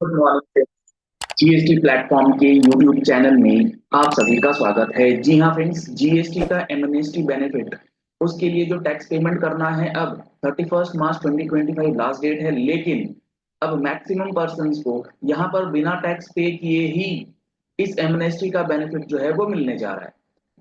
Good morning. GST platform के YouTube channel में आप सभी का स्वागत है। जी हाँ फ्रेंड्स, जीएसटी का एमएनएसटी बेनिफिट उसके लिए जो टैक्स पेमेंट करना है, अब 31 मार्च 2025 लास्ट डेट है। लेकिन अब मैक्सिमम पर्सन्स को यहाँ पर बिना टैक्स पे किए ही इस एमएनएसटी का बेनिफिट जो है वो मिलने जा रहा है।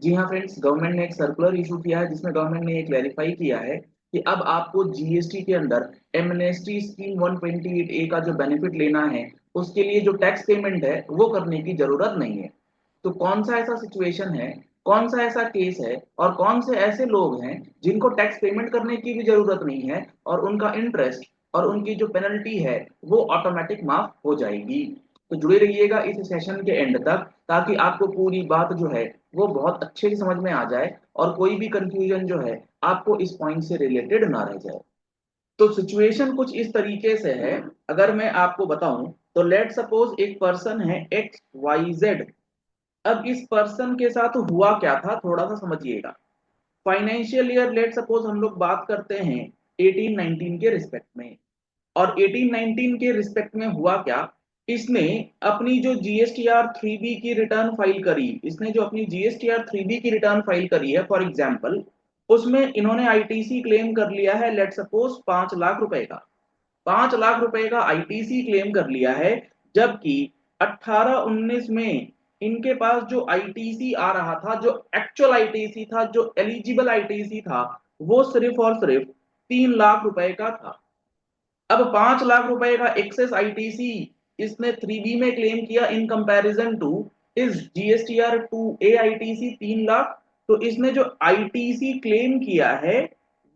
जी हाँ फ्रेंड्स, गवर्नमेंट ने एक सर्कुलर इशू किया है जिसमें गवर्नमेंट ने ये क्लैरिफाई किया है कि अब आपको जीएसटी के अंदर एमनेस्टी स्कीम 128A का जो बेनिफिट लेना है, उसके लिए जो टैक्स पेमेंट है वो करने की जरूरत नहीं है। तो कौन सा ऐसा सिचुएशन है, कौन सा ऐसा केस है और कौन से ऐसे लोग हैं जिनको टैक्स पेमेंट करने की भी जरूरत नहीं है और उनका इंटरेस्ट और उनकी जो पेनल्टी है वो ऑटोमेटिक माफ हो जाएगी। तो जुड़े रहिएगा इस सेशन के एंड तक, ताकि आपको पूरी बात जो है वो बहुत अच्छे से समझ में आ जाए और कोई भी कंफ्यूजन जो है आपको इस पॉइंट से रिलेटेड ना रह जाए। तो सिचुएशन कुछ इस तरीके से है, अगर मैं आपको बताऊं तो लेट सपोज एक पर्सन है एक्स वाई जेड। अब इस पर्सन के साथ हुआ क्या था थोड़ा सा समझिएगा। फाइनेंशियल ईयर लेट सपोज हम लोग बात करते हैं 18-19 के रिस्पेक्ट में, और 18-19 के रिस्पेक्ट में हुआ क्या, इसने अपनी जो जीएसटीआर 3B की रिटर्न फाइल करी, इसने जो अपनी जीएसटीआर 3B की रिटर्न फाइल करी है फॉर एग्जांपल, उसमें इन्होंने आईटीसी क्लेम कर लिया है लेट सपोज 5 लाख रुपए का। 5 लाख रुपए का आईटीसी क्लेम कर लिया है, जबकि 18-19 में इनके पास जो आईटीसी आ रहा था, जो एक्चुअल आईटीसी था, जो एलिजिबल आईटीसी था, वो सिर्फ और सिर्फ 3 लाख रुपए का था। अब 5 लाख रुपए का एक्सेस आईटीसी इसने 3B में क्लेम किया इन कंपैरिजन टू इस जीएसटीआर 2A आईटीसी 3 लाख। तो इसने जो आईटीसी क्लेम किया है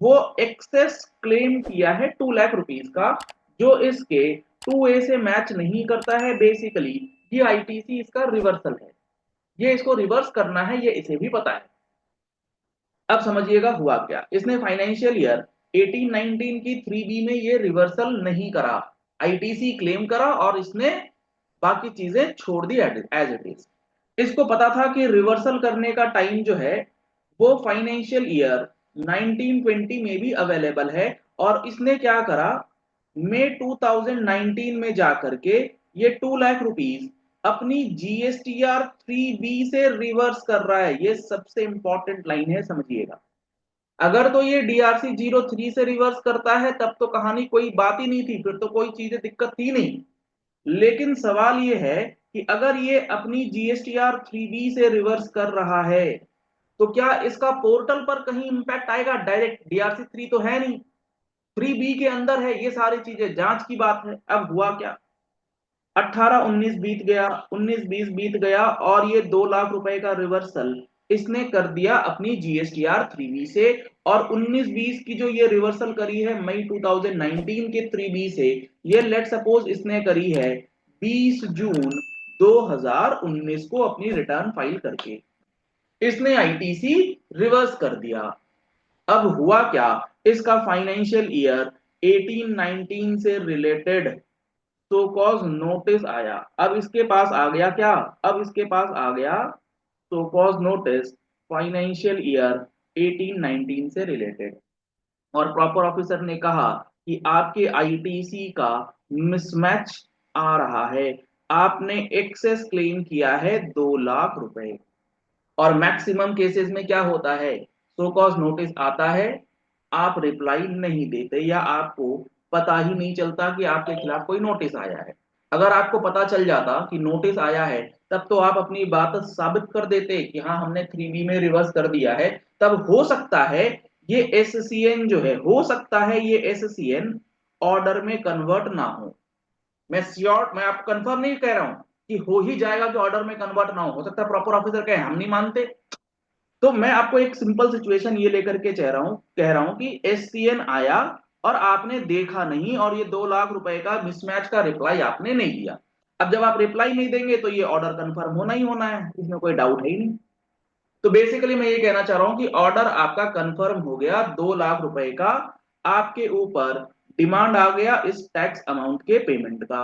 वो एक्सेस क्लेम किया है 2 लाख रुपीज का, जो इसके 2A से मैच नहीं करता है। बेसिकली ये आईटीसी इसका रिवर्सल है, ये इसको रिवर्स करना है, ये इसे भी पता है। अब समझिएगा हुआ क्या, इसने फाइनेंशियल ईयर 18-19 की 3B में ये रिवर्सल नहीं करा, आईटीसी क्लेम करा और इसने बाकी चीजें छोड़ दी एज इट इज। इसको पता था कि रिवर्सल करने का टाइम जो है वो फाइनेंशियल ईयर 1920 में भी अवेलेबल है, और इसने क्या करा, मई 2019 में जाकर के ये 2 लाख रुपीज अपनी जीएसटीआर 3B से रिवर्स कर रहा है। ये सबसे इंपॉर्टेंट लाइन है, समझिएगा। अगर तो ये डीआरसी 03 से रिवर्स करता है तब तो कहानी कोई बात ही नहीं थी, फिर तो कोई चीजें दिक्कत थी नहीं। लेकिन सवाल ये है कि अगर ये अपनी जीएसटीआर 3B से रिवर्स कर रहा है तो क्या इसका पोर्टल पर कहीं इंपैक्ट आएगा? डायरेक्ट डीआरसी 3 तो है नहीं, 3B के अंदर है, ये सारी चीजें जांच की बात है। अब हुआ क्या, 18-19 बीत गया, 19-20 बीत गया, और ये 2 लाख रुपए का रिवर्सल इसने कर दिया अपनी जीएसटीआर 3B से। और 19-20 की जो ये रिवर्सल करी है मई 2019 के 3B से, ये लेट सपोज इसने करी है 20 जून 2019 को अपनी रिटर्न फाइल करके इसने आईटीसी रिवर्स कर दिया। अब हुआ क्या, इसका फाइनेंशियल ईयर 18-19 से रिलेटेड सो कॉज नोटिस आया। अब इसके पास आ गया क्या, अब इसके पास आ गया show cause notice financial year 18-19 से रिलेटेड, और प्रॉपर ऑफिसर ने कहा कि आपके आईटीसी का मिसमैच आ रहा है, आपने एक्सेस क्लेम किया है 2 लाख रुपए। और मैक्सिमम केसेस में क्या होता है, सो कॉज नोटिस आता है, आप रिप्लाई नहीं देते या आपको पता ही नहीं चलता कि आपके खिलाफ कोई नोटिस आया है। अगर आपको पता चल जाता कि नोटिस आया है तब तो आप अपनी बात साबित कर देते कि हाँ हमने 3B में रिवर्स कर दिया है। तब हो सकता है ये एससीएन जो है, हो सकता है ये एससीएन ऑर्डर में कन्वर्ट ना हो। मैं श्योर, मैं आपको कंफर्म नहीं कह रहा हूं कि हो ही जाएगा कि ऑर्डर में कन्वर्ट ना हो सकता है प्रॉपर ऑफिसर कहे हम नहीं मानते। तो मैं आपको एक सिंपल सिचुएशन ये लेकर के कह रहा हूं कि एससीएन आया और आपने देखा नहीं, और ये 2 लाख रुपए का मिसमैच का रिप्लाई आपने नहीं दिया। अब जब आप रिप्लाई नहीं देंगे तो ये ऑर्डर कंफर्म होना ही होना है, इसमें कोई डाउट है ही नहीं। तो बेसिकली मैं ये कहना चाह रहा हूं कि ऑर्डर आपका कंफर्म हो गया 2 लाख रुपए का, आपके ऊपर डिमांड आ गया इस टैक्स अमाउंट के पेमेंट का।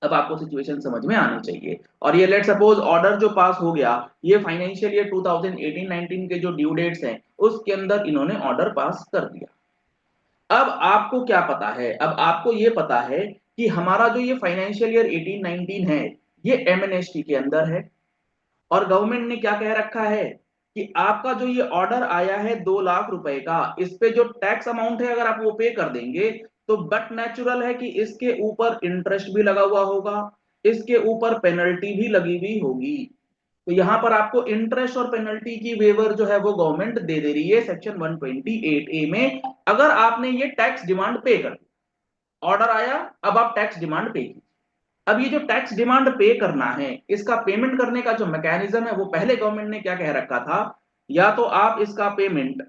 अब आपको सिचुएशन समझ में आनी चाहिए। और ये लेट सपोज ऑर्डर जो पास हो गया, ये फाइनेंशियल ईयर 2018-19 के जो ड्यू डेट्स हैं उसके अंदर इन्होंने ऑर्डर पास कर दिया। अब आपको क्या पता है, अब आपको ये पता है कि हमारा जो ये फाइनेंशियल ईयर 18-19 है ये एमएनएसटी के अंदर है, और गवर्नमेंट ने क्या कह रखा है कि आपका जो ये ऑर्डर आया है 2 लाख रुपए का, इस पे जो टैक्स अमाउंट है अगर आप वो पे कर देंगे तो बट नेचुरल है कि इसके ऊपर इंटरेस्ट भी लगा हुआ होगा, इसके ऊपर पेनल्टी भी लगी हुई होगी। तो यहां पर आपको इंटरेस्ट और पेनल्टी की वेवर जो है वो गवर्नमेंट दे दे रही है सेक्शन 128A में, अगर आपने ये टैक्स डिमांड पे कर दी। ऑर्डर आया, अब आप टैक्स डिमांड पे की। अब ये जो टैक्स डिमांड पे करना है, इसका पेमेंट करने का जो मैकेनिज्म है वो पहले गवर्नमेंट ने क्या कह रखा था, या तो आप इसका पेमेंट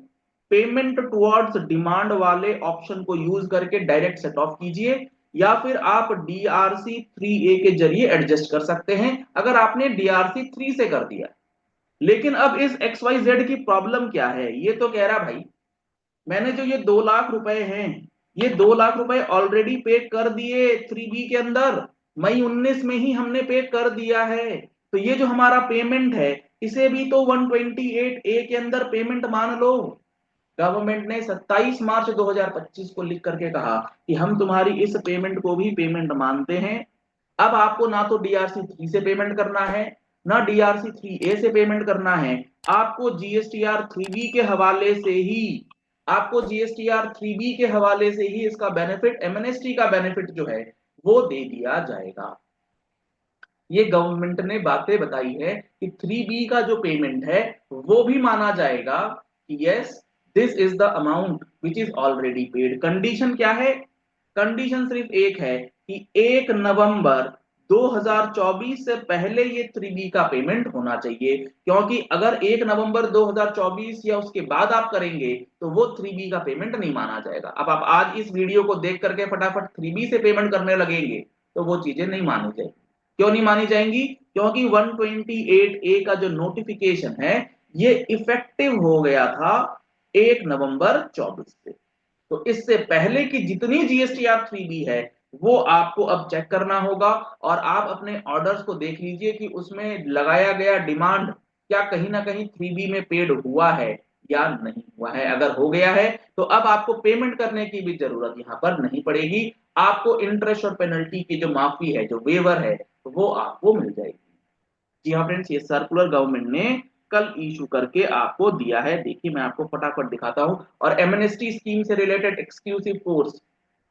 पेमेंट टुवर्ड्स डिमांड वाले ऑप्शन को यूज करके डायरेक्ट सेट ऑफ कीजिए, या फिर आप डीआरसी 3A के जरिए एडजस्ट कर सकते हैं अगर आपने डीआरसी 3 से कर दिया। लेकिन अब इस XYZ की प्रॉब्लम क्या है, ये तो कह रहा भाई मैंने जो ये 2 लाख रुपए हैं, ये 2 लाख रुपए ऑलरेडी पे कर दिए 3B के अंदर, मई 19 में ही हमने पे कर दिया है। तो ये जो हमारा पेमेंट है इसे भी तो 128A के अंदर पेमेंट मान लो। गवर्नमेंट ने 27 मार्च 2025 को लिख करके कहा कि हम तुम्हारी इस पेमेंट को भी पेमेंट मानते हैं। अब आपको ना तो डीआरसी 3 से पेमेंट करना है, ना डीआरसी 3A से पेमेंट करना है, आपको जीएसटीआर 3B के हवाले से ही आपको जीएसटीआर 3B के हवाले से ही इसका बेनिफिट, एमएनएसटी का बेनिफिट जो है वो दे दिया जाएगा। ये गवर्नमेंट ने बातें बताई है कि 3B का जो पेमेंट है वो भी माना जाएगा कि yes this is the amount which is already paid. Condition क्या है? कंडीशन सिर्फ एक है कि 1 नवंबर 2024 से पहले ये 3B का पेमेंट होना चाहिए, क्योंकि अगर 1 नवंबर 2024 या उसके बाद आप करेंगे तो वो 3B का पेमेंट नहीं माना जाएगा। अब आप आज इस वीडियो को देख करके फटाफट 3B से पेमेंट करने लगेंगे तो वो चीजें नहीं मानी जाएगी। क्यों नहीं मानी जाएंगी? क्योंकि 128A का जो नोटिफिकेशन है ये इफेक्टिव हो गया था 1 नवंबर 24 से। तो इससे पहले की जितनी जीएसटीआर 3B है वो आपको अब चेक करना होगा, और आप अपने ऑर्डर्स को देख लीजिए कि उसमें लगाया गया डिमांड क्या कहीं ना कहीं 3B में पेड हुआ है या नहीं हुआ है। अगर हो गया है तो अब आपको पेमेंट करने की भी जरूरत यहां पर नहीं पड़ेगी, आपको इंटरेस्ट और पेनल्टी की जो माफी है, जो वेवर है, वो आपको मिल जाएगी। जी हाँ फ्रेंड्स, ये सर्कुलर गवर्नमेंट ने कल इशू करके आपको दिया है। देखिए मैं आपको फटाफट दिखाता हूं। और एमएनएसटी स्कीम से रिलेटेड एक्सक्लूसिव कोर्स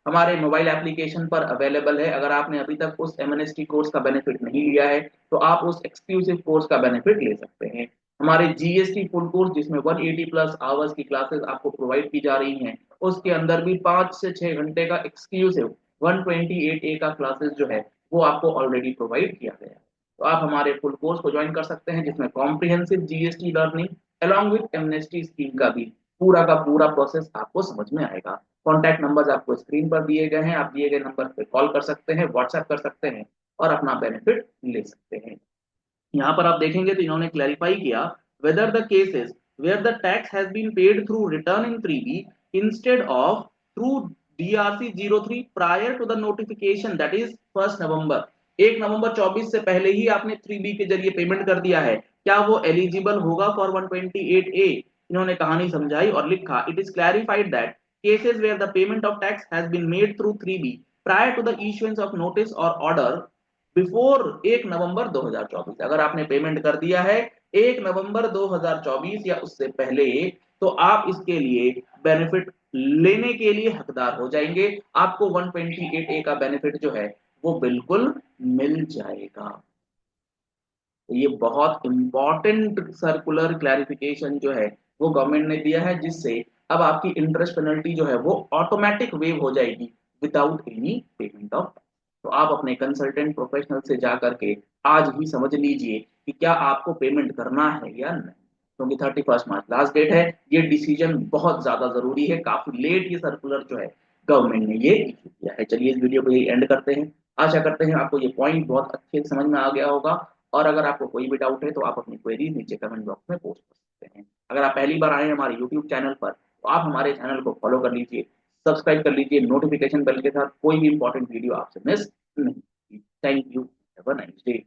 हमारे मोबाइल एप्लीकेशन पर अवेलेबल है। अगर आपने अभी तक उस एमएनएसटी कोर्स का बेनिफिट नहीं लिया है तो आप उस एक्सक्लूसिव कोर्स का बेनिफिट ले सकते हैं। हमारे जीएसटी फुल कोर्स जिसमें 180 प्लस आवर्स की क्लासेस आपको प्रोवाइड की जा रही हैं, उसके अंदर भी 5 से 6 घंटे का एक्सक्लूसिव 128A का क्लासेस जो है वो आपको ऑलरेडी प्रोवाइड किया गया है। तो आप हमारे फुल कोर्स को ज्वाइन कर सकते हैं जिसमें comprehensive GST learning along with amnesty scheme का भी पूरा प्रोसेस आपको समझ में आएगा। कॉन्टैक्ट नंबर्स आपको स्क्रीन पर दिए गए हैं, आप दिए गए नंबर पे कॉल कर सकते हैं, व्हाट्सएप कर सकते हैं और अपना बेनिफिट ले सकते हैं। यहाँ पर आप देखेंगे तो इन्होंने क्लैरिफाई किया whether the cases where the tax has been paid through return in 3B instead of through DRC 03 prior to the notification that is 1 November. 1 नवंबर 24 से पहले ही आपने 3B के जरिए पेमेंट कर दिया है, क्या वो एलिजिबल होगा फॉर 128A? इन्होंने कहानी समझाई और लिखा it is clarified that cases where the payment of tax has been made through 3B prior to the issuance of notice और ऑर्डर बिफोर 1 नवंबर 2024। अगर आपने पेमेंट कर दिया है 1 नवंबर 2024 या उससे पहले तो आप इसके लिए बेनिफिट लेने के लिए हकदार हो जाएंगे, आपको 128A का बेनिफिट जो है वो बिल्कुल मिल जाएगा। तो ये बहुत इंपॉर्टेंट सर्कुलर क्लैरिफिकेशन जो है वो गवर्नमेंट ने दिया है, जिससे अब आपकी इंटरेस्ट पेनल्टी जो है वो ऑटोमेटिक वेव हो जाएगी विदाउट एनी पेमेंट ऑफ। तो आप अपने कंसल्टेंट प्रोफेशनल से जा करके आज ही समझ लीजिए कि क्या आपको पेमेंट करना है या नहीं, क्योंकि 31 मार्च लास्ट डेट है। ये डिसीजन बहुत ज्यादा जरूरी है, काफी लेट ये सर्कुलर जो है गवर्नमेंट ने ये इशू किया है। चलिए इस वीडियो को यही एंड करते हैं। आशा करते हैं आपको ये पॉइंट बहुत अच्छे से समझ में आ गया होगा, और अगर आपको कोई भी डाउट है तो आप अपनी क्वेरीज नीचे कमेंट बॉक्स में पोस्ट कर सकते हैं। अगर आप पहली बार आए हैं हमारे यूट्यूब चैनल पर तो आप हमारे चैनल को फॉलो कर लीजिए, सब्सक्राइब कर लीजिए नोटिफिकेशन बेल के साथ, कोई भी इंपॉर्टेंट वीडियो आपसे मिस नहीं। Thank you, have a nice day.